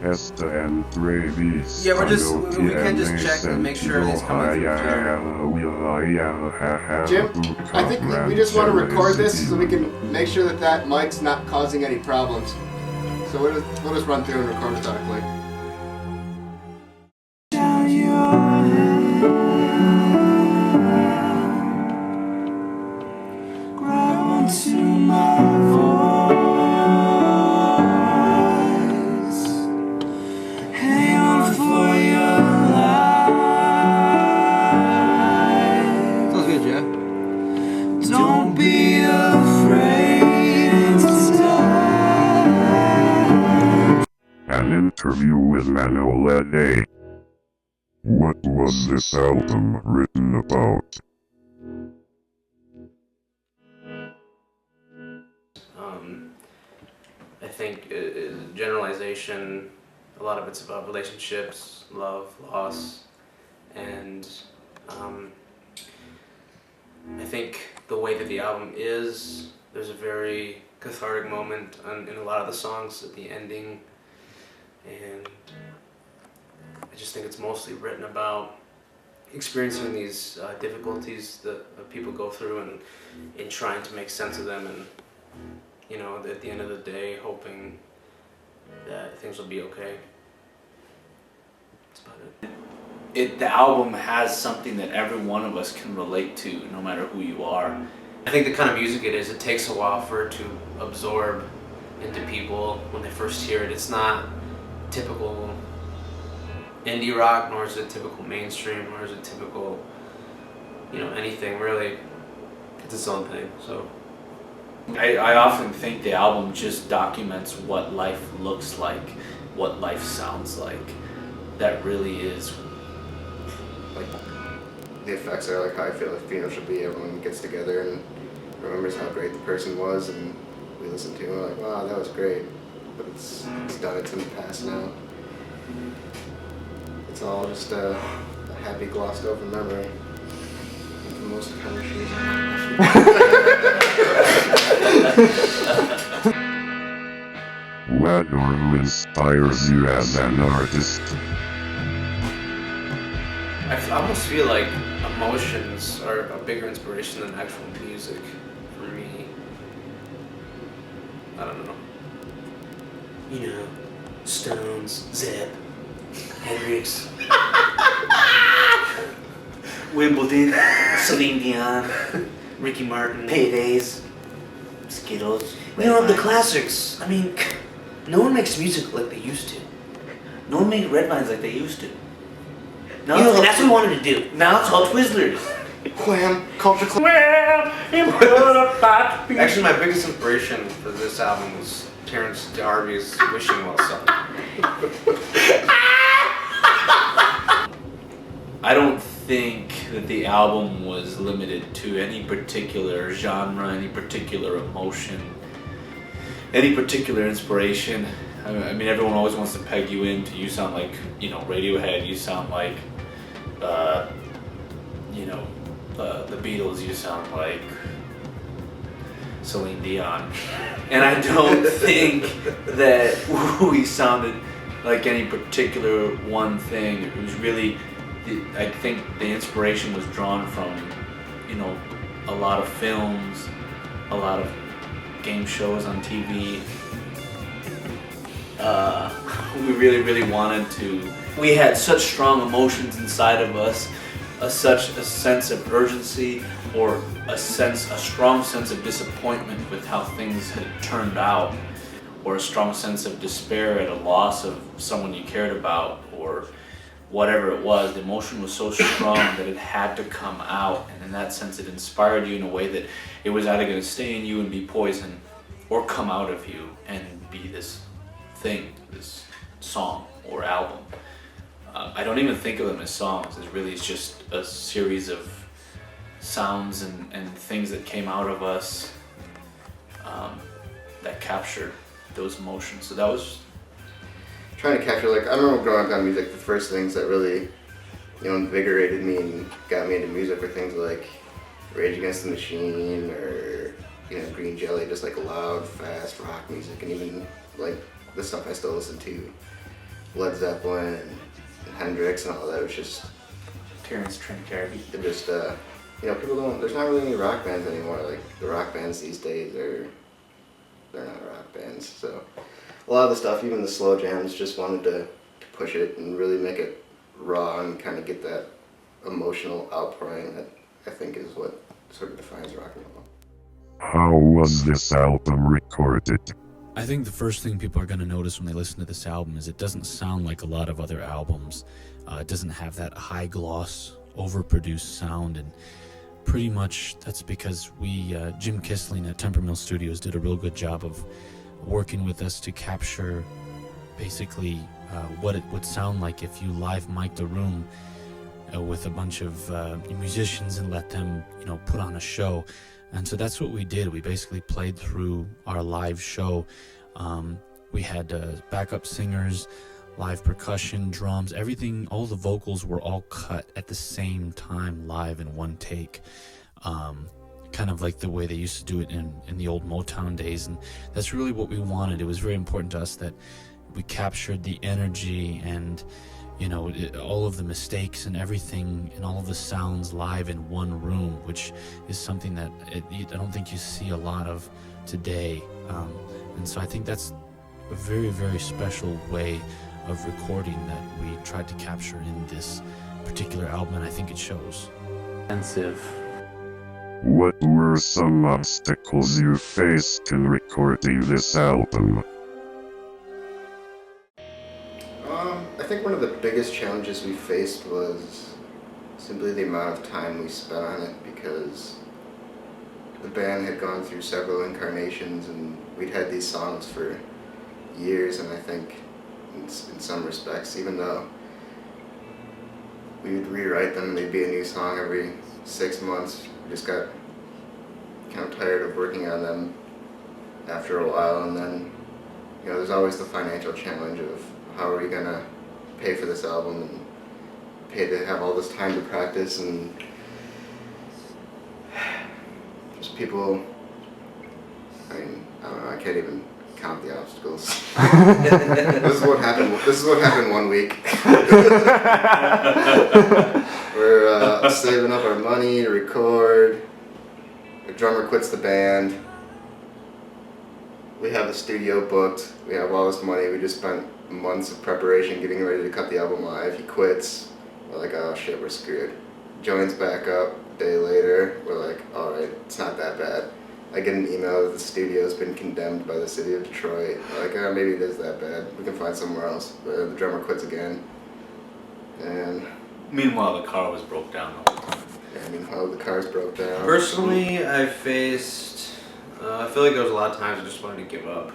Esta and Rabies. Yeah, we can just check and make sure he's coming through clear. Jim, I think we just want to record this so we can make sure that that mic's not causing any problems. So we'll just run through and record methodically. Don't be afraid to die. An interview with Manolete. What was this album written about? I think generalization, a lot of it's about relationships, love, loss, and I think the way that the album is, there's a very cathartic moment in a lot of the songs at the ending, and I just think it's mostly written about experiencing these difficulties that people go through and in trying to make sense of them, and you know, at the end of the day, hoping that things will be okay. That's about it. The album has something that every one of us can relate to, no matter who you are. I think the kind of music it is, it takes a while for it to absorb into people when they first hear it. It's not typical indie rock, nor is it typical mainstream, nor is it typical, you know, anything really. It's its own thing, so. I often think the album just documents what life looks like, what life sounds like. That really is. Like, the effects are like how I feel like funeral should be. Everyone gets together and remembers how great the person was, and we listen to it and we're like, wow, that was great. But it's done, it's in the past now. It's all just a happy glossed over memory. And for most countries. What or who inspires you as an artist? I almost feel like emotions are a bigger inspiration than actual music for me. I don't know. You know, Stones, Zip, Hendrix, Wimbledon, Celine Dion, Ricky Martin, Paydays, Skittles. You know, the classics. I mean, no one makes music like they used to. No one made red vines like they used to. No, you know, and that's what we wanted to do. Now it's called Twizzlers. Wham! Culture Club. Actually, my biggest inspiration for this album was Terrence D'Arby's Wishing Well song. I don't think that the album was limited to any particular genre, any particular emotion, any particular inspiration. I mean, everyone always wants to peg you into, you sound like, you know, Radiohead, you sound like, you know, the Beatles, you sound like Celine Dion. And I don't think that we sounded like any particular one thing. It was really, I think the inspiration was drawn from, you know, a lot of films, a lot of game shows on TV. We really wanted to. We had such strong emotions inside of us, such a sense of urgency, or a strong sense of disappointment with how things had turned out, or a strong sense of despair at a loss of someone you cared about, or whatever it was. The emotion was so strong that it had to come out, and in that sense it inspired you in a way that it was either going to stay in you and be poison, or come out of you and be this thing, this song or album. I don't even think of them as songs. It's just a series of sounds and things that came out of us that captured those emotions. So that was trying to capture, like, I remember growing up on music, the first things that really, you know, invigorated me and got me into music were things like Rage Against the Machine or, you know, Green Jelly, just like loud, fast rock music, and even like the stuff I still listen to. Led Zeppelin and Hendrix and all that. It was just, Terrence Trent D'Arby. it just, people don't, there's not really any rock bands anymore. Like, the rock bands these days they're not rock bands. So, a lot of the stuff, even the slow jams, just wanted to push it and really make it raw and kind of get that emotional outpouring that I think is what sort of defines rock and roll. How was this album recorded? I think the first thing people are going to notice when they listen to this album is it doesn't sound like a lot of other albums. It doesn't have that high gloss, overproduced sound, and pretty much that's because Jim Kissling at Temper Mill Studios did a real good job of working with us to capture basically what it would sound like if you live mic'd a room with a bunch of musicians and let them, put on a show. And so that's what we did. We basically played through our live show. We had backup singers, live percussion, drums, everything, all the vocals were all cut at the same time live in one take. Kind of like the way they used to do it in the old Motown days. And that's really what we wanted. It was very important to us that we captured the energy and all of the mistakes and everything and all of the sounds live in one room, which is something that I don't think you see a lot of today. And so I think that's a very, very special way of recording that we tried to capture in this particular album, and I think it shows. Expensive. What were some obstacles you faced in recording this album? I think one of the biggest challenges we faced was simply the amount of time we spent on it, because the band had gone through several incarnations and we'd had these songs for years, and I think in some respects, even though we would rewrite them, they'd be a new song every 6 months, we just got kind of tired of working on them after a while. And then there's always the financial challenge of how are we gonna pay for this album and pay to have all this time to practice, and just people, I don't know, I can't even count the obstacles. This is what happened one week. We're saving up our money to record. The drummer quits the band. We have the studio booked. We have all this money. We just spent months of preparation getting ready to cut the album live. He quits. We're like, oh shit, we're screwed. Joins back up a day later. We're like, alright, it's not that bad. I get an email that the studio's been condemned by the city of Detroit. We're like, oh, maybe it is that bad. We can find somewhere else. But the drummer quits again. And Meanwhile, the car was broke down the whole time. yeah, meanwhile, the cars broke down. Personally, I faced, I feel like there was a lot of times I just wanted to give up.